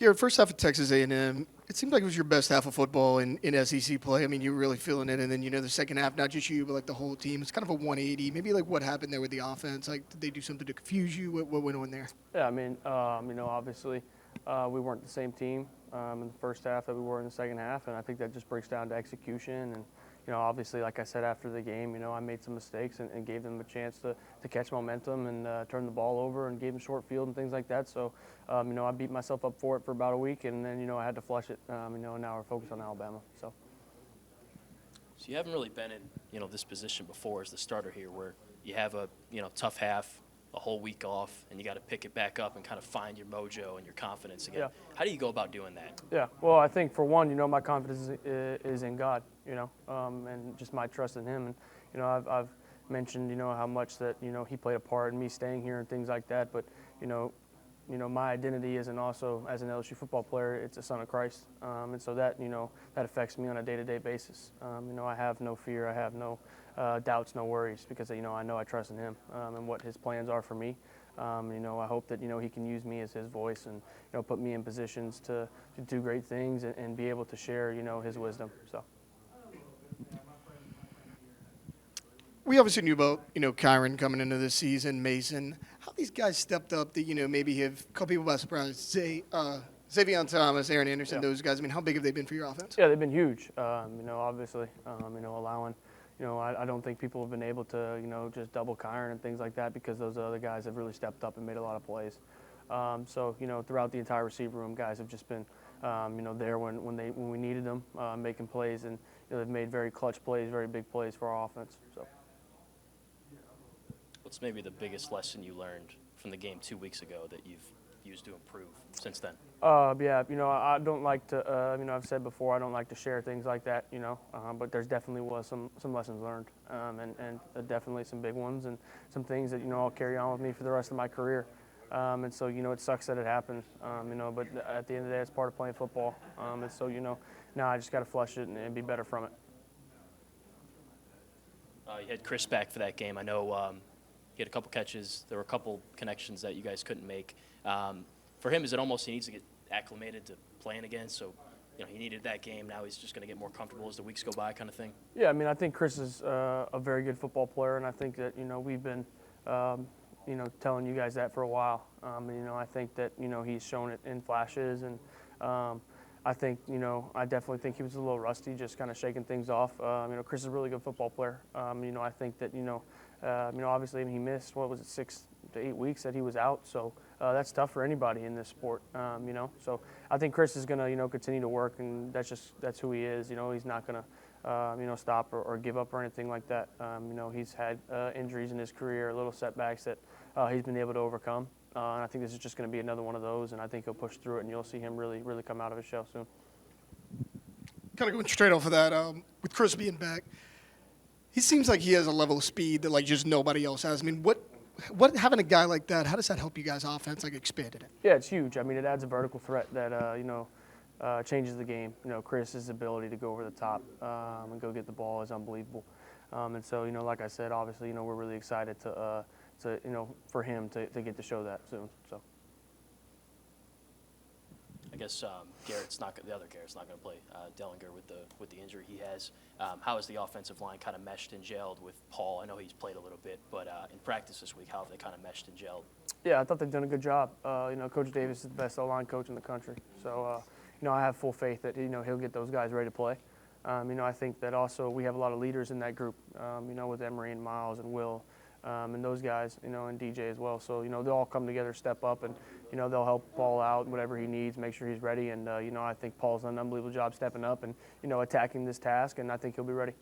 Garrett, first half of Texas A&M, it seemed like it was your best half of football in SEC play. I mean, you were really feeling it, and then the second half, not just you, but like the whole team. It's kind of a 180. Maybe like what happened there with the offense? Like, did they do something to confuse you? What went on there? Yeah, I mean, obviously, we weren't the same team in the first half that we were in the second half, and I think that just breaks down to execution. And obviously, like I said after the game, I made some mistakes and gave them a chance to catch momentum and turn the ball over and gave them short field and things like that. So, I beat myself up for it for about a week, and then I had to flush it. And now we're focused on Alabama. So you haven't really been in this position before as the starter here, where you have a tough half, a whole week off, and you got to pick it back up and kind of find your mojo and your confidence again. Yeah. How do you go about doing that? Yeah, well, I think for one, my confidence is in God, and just my trust in Him. And I've mentioned how much that He played a part in me staying here and things like that. But my identity isn't also as an LSU football player. It's a son of Christ, and so that that affects me on a day-to-day basis. I have no fear. I have no doubts, no worries, because I know I trust in Him and what His plans are for me. I hope that He can use me as His voice and put me in positions to do great things and be able to share His wisdom. So. We obviously knew about Kyron coming into this season, Mason. How these guys stepped up that maybe have caught people by surprise. Xavier Thomas, Aaron Anderson, Yeah. Those guys. I mean, how big have they been for your offense? Yeah, they've been huge. Obviously, allowing. I don't think people have been able to, just double Kyron and things like that because those other guys have really stepped up and made a lot of plays. So, throughout the entire receiver room, guys have just been, there when we needed them, making plays, and they've made very clutch plays, very big plays for our offense. So. What's maybe the biggest lesson you learned from the game 2 weeks ago that you've used to improve since then? Yeah, I don't like to, I've said before, I don't like to share things like that, but there's definitely was some lessons learned, and definitely some big ones and some things that, I'll carry on with me for the rest of my career. And so, it sucks that it happened, but at the end of the day, it's part of playing football. And so, now I just got to flush it and be better from it. You had Chris back for that game. I know he had a couple catches. There were a couple connections that you guys couldn't make. For him, is it almost he needs to get acclimated to playing again? So, he needed that game. Now he's just going to get more comfortable as the weeks go by, kind of thing. Yeah, I think Chris is a very good football player, and I think that we've been telling you guys that for a while. I think that he's shown it in flashes, and I think I definitely think he was a little rusty, just kind of shaking things off. Chris is a really good football player. I think that obviously he missed 6 to 8 weeks that he was out, so that's tough for anybody in this sport. So I think Chris is going to continue to work, and that's who he is. He's not going to stop or give up or anything like that. He's had injuries in his career, little setbacks that he's been able to overcome. And I think this is just going to be another one of those, and I think he'll push through it, and you'll see him really, really come out of his shell soon. Kind of going straight off of that, with Chris being back, he seems like he has a level of speed that just nobody else has. I mean, what having a guy like that, how does that help you guys' offense expanded it? Yeah, it's huge. It adds a vertical threat that changes the game. Chris's ability to go over the top and go get the ball is unbelievable. And so like I said, obviously we're really excited to for him to get to show that soon. So. I guess the other Garrett's not going to play. Dellinger with the injury he has. How has the offensive line kind of meshed and gelled with Paul? I know he's played a little bit, but in practice this week, how have they kind of meshed and gelled? Yeah, I thought they've done a good job. Coach Davis is the best O-line coach in the country, so I have full faith that he'll get those guys ready to play. I think that also we have a lot of leaders in that group. With Emery and Miles and Will. And those guys, and DJ as well. So, they'll all come together, step up, and, they'll help Paul out, whatever he needs, make sure he's ready. And, I think Paul's done an unbelievable job stepping up and, attacking this task, and I think he'll be ready.